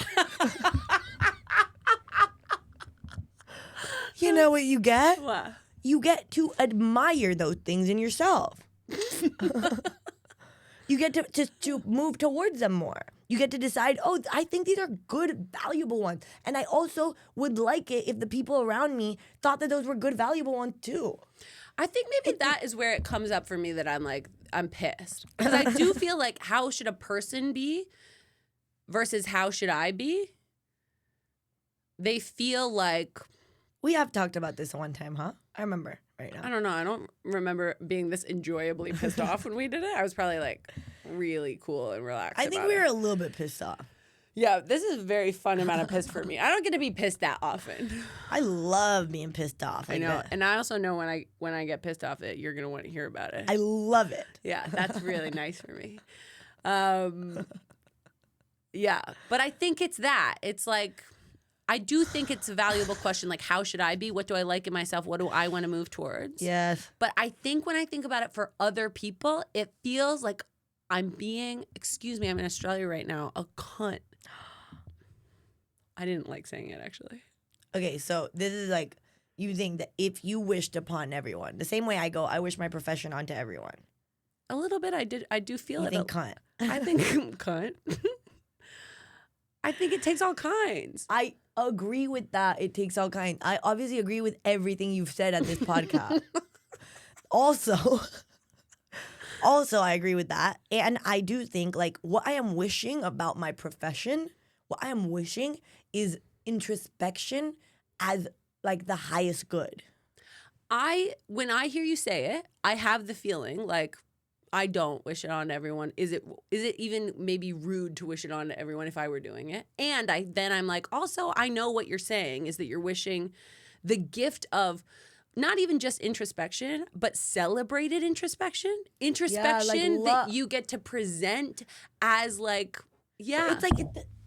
You know what you get? What? You get to admire those things in yourself. You get to move towards them more. You get to decide, oh, I think these are good, valuable ones. And I also would like it if the people around me thought that those were good, valuable ones too. I think maybe that is where it comes up for me that I'm like, I'm pissed. Because I do feel like how should a person be versus how should I be? They feel like... We have talked about this one time, huh? I remember right now. I don't know. I don't remember being this enjoyably pissed off when we did it. I was probably like really cool and relaxed. I think we were a little bit pissed off. Yeah, this is a very fun amount of pissed for me. I don't get to be pissed that often. I love being pissed off. I know. And I also know when I get pissed off that you're going to want to hear about it. I love it. Yeah, that's really nice for me. Yeah, but I think it's that. It's like... I do think it's a valuable question, like, how should I be? What do I like in myself? What do I want to move towards? Yes. But I think when I think about it for other people, it feels like I'm being, excuse me, I'm in Australia right now, a cunt. I didn't like saying it, actually. Okay, so this is like, you think that if you wished upon everyone, the same way I go, I wish my profession onto everyone. A little bit, I do feel it. You think cunt. I think cunt. I think it takes all kinds. I agree with that. It takes all kinds. I obviously agree with everything you've said at this podcast. Also, I agree with that. And I do think like what I am wishing about my profession, what I am wishing is introspection as like the highest good. When I hear you say it, I have the feeling like I don't wish it on everyone. Is it even maybe rude to wish it on to everyone if I were doing it? And I'm like, also, I know what you're saying is that you're wishing the gift of not even just introspection, but celebrated introspection. Introspection that you get to present as like, yeah. It's like,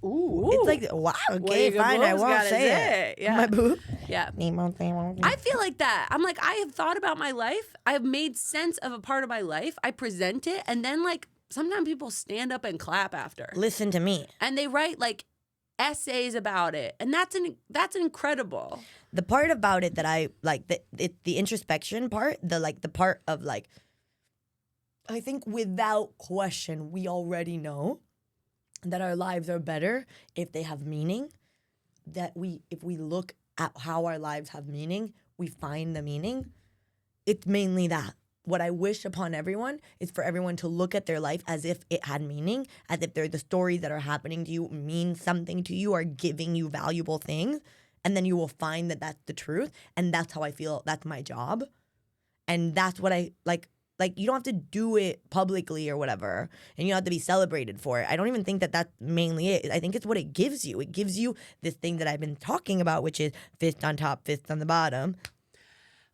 it's like, wow, okay, fine, I won't say it. Yeah. My boo. Yeah. I feel like that. I'm like, I have thought about my life. I have made sense of a part of my life. I present it. And then like sometimes people stand up and clap after. Listen to me. And they write like essays about it. And that's incredible. The part about it that I like, the introspection part, the part of like, I think without question, we already know that our lives are better if they have meaning, that if we look at how our lives have meaning, we find the meaning. It's mainly that. what I wish upon everyone is for everyone to look at their life as if it had meaning, as if the stories that are happening to you mean something to you, are giving you valuable things, and then you will find that that's the truth, and that's how I feel. That's my job, and that's what I like. Like, you don't have to do it publicly or whatever, and you don't have to be celebrated for it. I don't even think that that's mainly it. I think it's what it gives you. It gives you this thing that I've been talking about, which is fist on top, fist on the bottom.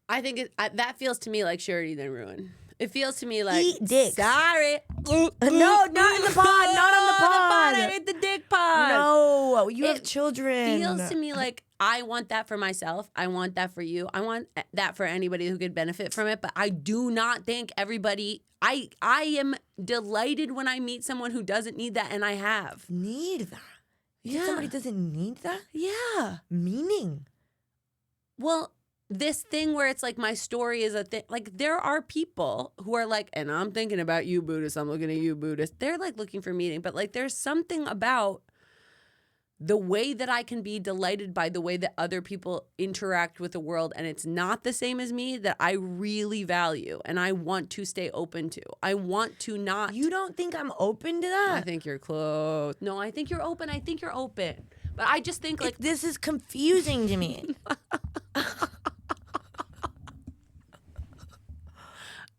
I think that feels to me like surety then ruin. It feels to me like Eat dicks. Sorry. No, not in the pod. Not on the pod. I hate the dick pod. No, you have It children. Feels to me like I want that for myself. I want that for you. I want that for anybody who could benefit from it. But I do not think everybody. I am delighted when I meet someone who doesn't need that, and I have. Need that. You think Yeah. somebody doesn't need that? Yeah. Meaning. Well, this thing where it's like my story is a thing. Like, there are people who are like, and I'm thinking about you, Buddhist. I'm looking at you, Buddhist. They're like looking for meaning. But like, there's something about the way that I can be delighted by the way that other people interact with the world, and it's not the same as me, that I really value and I want to stay open to. I want to not. You don't think I'm open to that? I think you're close. No, I think you're open. I think you're open. But I just think like this is confusing to me.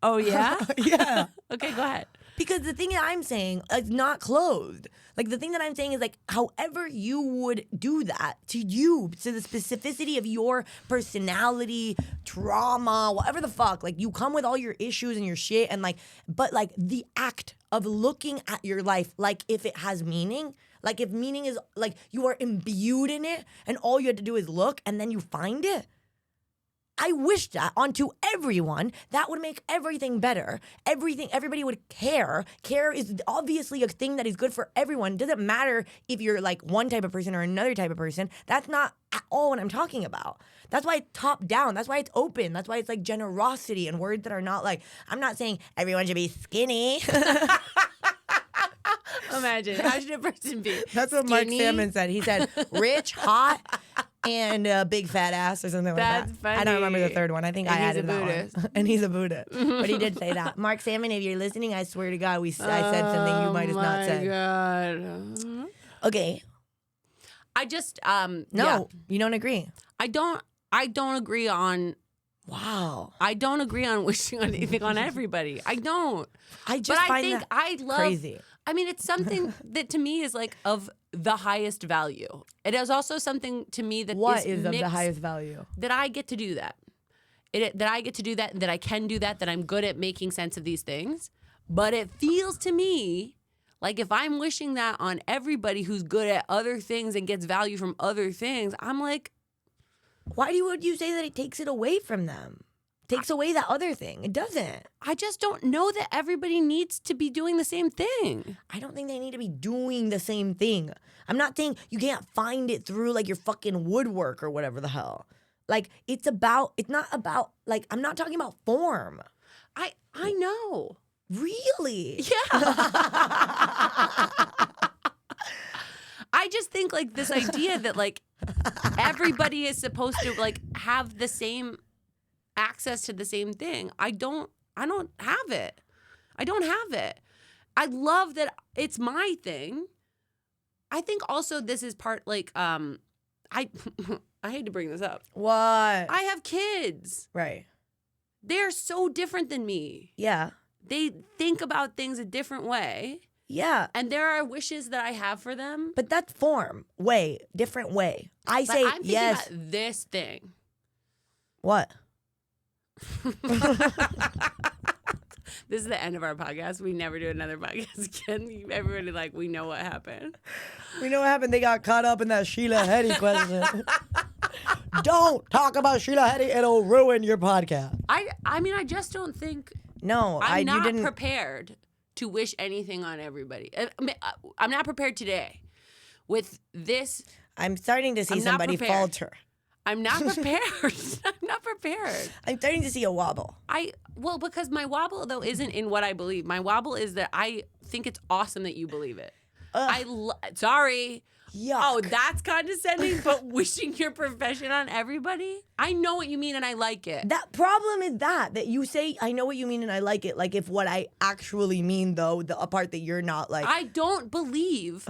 Oh, yeah? Yeah. Okay, go ahead. Because the thing that I'm saying is not closed. Like, the thing that I'm saying is, like, however you would do that to you, to the specificity of your personality, trauma, whatever the fuck. Like, you come with all your issues and your shit, and, like, but, like, the act of looking at your life like if it has meaning, like, if meaning is, like, you are imbued in it, and all you have to do is look, and then you find it. I wish that onto everyone. That would make everything better. Everybody would care. Care is obviously a thing that is good for everyone. It doesn't matter if you're like one type of person or another type of person. That's not at all what I'm talking about. That's why it's top down. That's why it's open. That's why it's like generosity and words that are not like, I'm not saying everyone should be skinny. Imagine. How should a person be? That's what Mark Salmon said. He said rich, hot, and a big fat ass or something like That's that. funny. I don't remember the third one. I think And I he's added a that Buddhist. one. And he's a Buddhist. But he did say that. Mark Salmon, if you're listening, I swear to God, I said something you might have not said. God. Okay. I just No, yeah. you don't agree. I don't agree on Wow. I don't agree on wishing on anything on everybody. I don't. I just But I find think that I love crazy. I mean, it's something that to me is like of the highest value. It is also something to me that What is of the mixed, highest value? that I get to do that. That I get to do that, that I can do that, that I'm good at making sense of these things. But it feels to me like if I'm wishing that on everybody who's good at other things and gets value from other things, I'm like, Why would you say that it takes it away from them? Takes away that other thing. It doesn't. I just don't know that everybody needs to be doing the same thing. I don't think they need to be doing the same thing. I'm not saying you can't find it through like your fucking woodwork or whatever the hell. Like it's not about like I'm not talking about form. I know. Really? Yeah. I just think like this idea that like everybody is supposed to like have the same access to the same thing. I don't have it. I don't have it. I love that it's my thing. I think also this is part like I hate to bring this up. What? I have kids. Right. They're so different than me. Yeah. They think about things a different way. Yeah. And there are wishes that I have for them. But that's form. Way. Different way. I But say I'm thinking yes. about this thing. What? This is the end of our podcast. We never do another podcast again. Everybody like, we know what happened. We know what happened. They got caught up in that Sheila Heti question. Don't talk about Sheila Heti. It'll ruin your podcast. I mean, I just don't think No, I'm you not didn't. prepared to wish anything on everybody. I'm not prepared today. With this, I'm starting to see I'm not somebody prepared. falter. I'm not prepared. I'm not prepared. I'm starting to see a wobble. Because my wobble though isn't in what I believe. My wobble is that I think it's awesome that you believe it. Sorry. Yuck. Oh, that's condescending, but wishing your profession on everybody? I know what you mean and I like it. That problem is that you say, I know what you mean and I like it. Like, if what I actually mean, though, a part that you're not like. I don't believe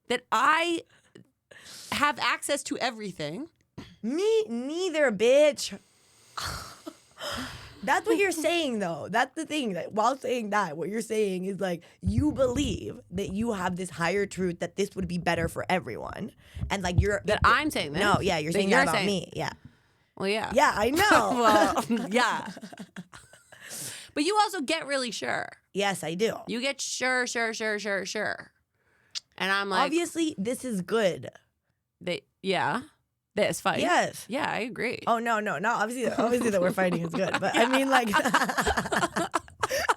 that I have access to everything. Me neither, bitch. That's what you're saying, though. That's the thing. That while saying that, what you're saying is like you believe that you have this higher truth that this would be better for everyone, and like I'm saying that. No, yeah, you're saying that about me. Yeah. Well, yeah. Yeah, I know. Well, yeah. But you also get really sure. Yes, I do. You get sure. And I'm like, obviously, this is good. This fight. Yes. Yeah, I agree. Oh no, obviously that we're fighting is good. But yeah.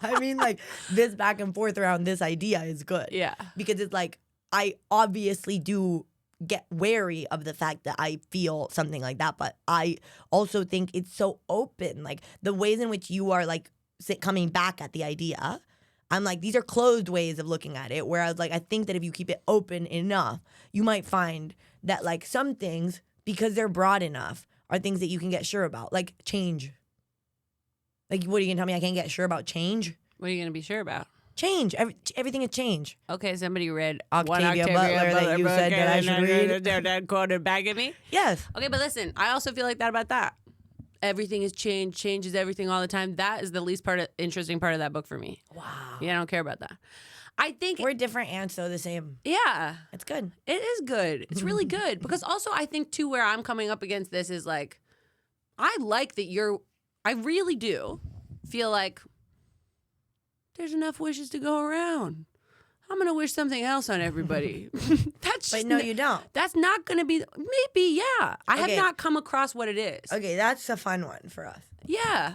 I mean like this back and forth around this idea is good. Yeah. Because it's like I obviously do get wary of the fact that I feel something like that, but I also think it's so open. Like the ways in which you are like coming back at the idea, I'm like, these are closed ways of looking at it. Whereas like I think that if you keep it open enough, you might find that like some things, because they're broad enough, are things that you can get sure about, like change. Like, what are you gonna tell me? I can't get sure about change? What are you gonna be sure about? Change. Everything is change. Okay, somebody read Octavia Butler that you said that I should read. Quoted back at me. Yes. Okay, but listen, I also feel like that about that. Everything is change. Change is everything all the time. That is the least interesting part of that book for me. Wow. Yeah, I don't care about that. I think we're different ants, though the same. Yeah. It's good. It is good. It's really good. Because also I think too where I'm coming up against this is like, I like that I really do feel like there's enough wishes to go around. I'm going to wish something else on everybody. But no, you don't. That's not going to be, maybe, yeah. I have not come across what it is. Okay, that's a fun one for us. Yeah.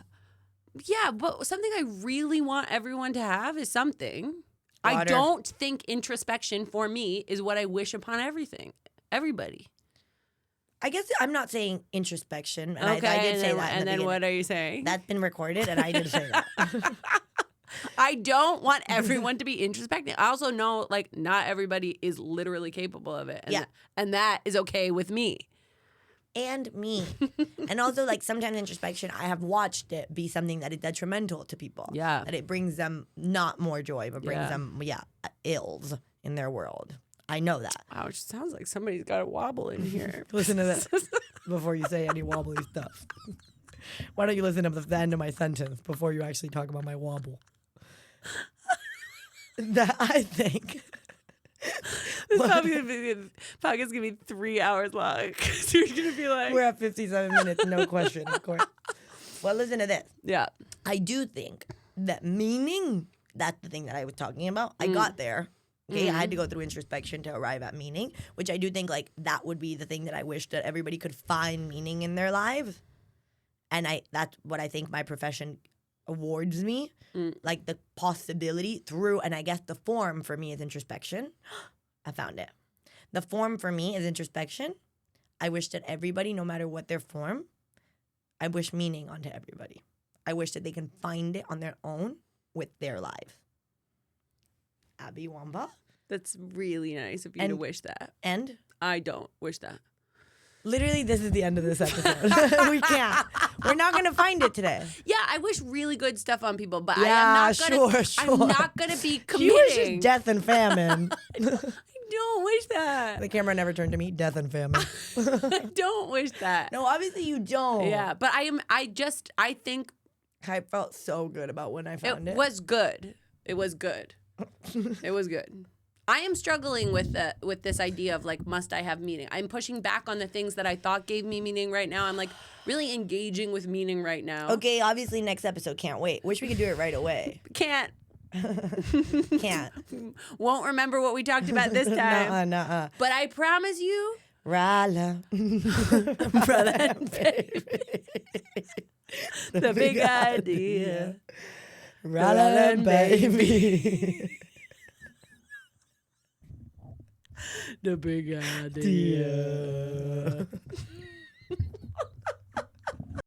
Yeah, but something I really want everyone to have is something. Water. I don't think introspection for me is what I wish upon everybody. I guess I'm not saying introspection. And okay, I did say that. And then what are you saying? That's been recorded, and I did say that. I don't want everyone to be introspecting. I also know, like, not everybody is literally capable of it. And that is okay with me. And me. And also, like, sometimes introspection, I have watched it be something that is detrimental to people. Yeah. That it brings them not more joy, but brings them, ills in their world. I know that. Wow, it sounds like somebody's got a wobble in here. Listen to this before you say any wobbly stuff. Why don't you listen to the end of my sentence before you actually talk about my wobble? That I think... This podcast is gonna be 3 hours long. So you're gonna be like, we're at 57 minutes, no question, of course. Well, listen to this. Yeah, I do think that meaning, that's the thing that I was talking about. I got there. Okay, I had to go through introspection to arrive at meaning, which I do think like that would be the thing that I wish that everybody could find meaning in their lives. And that's what I think my profession awards me, like the possibility through, and I guess the form for me is introspection. I found it. The form for me is introspection. I wish that everybody, no matter what their form, I wish meaning onto everybody. I wish that they can find it on their own with their lives. Abby Wamba. That's really nice of you to wish that. And? I don't wish that. Literally, this is the end of this episode. We can't. We're not going to find it today. Yeah, I wish really good stuff on people, but I'm not gonna be committing. She wishes death and famine. I don't wish that. The camera never turned to me. Death and famine. I don't wish that. No, obviously you don't. Yeah, but I think I felt so good about when I found it. It was good. It was good. It was good. I am struggling with this idea of like, must I have meaning? I'm pushing back on the things that I thought gave me meaning right now. I'm like really engaging with meaning right now. Okay, obviously next episode, can't wait. Wish we could do it right away. Can't. Can't. Won't remember what we talked about this time. Nuh-uh. But I promise you. Rala. Rala and Baby. The big idea. Rala and Baby. The big idea.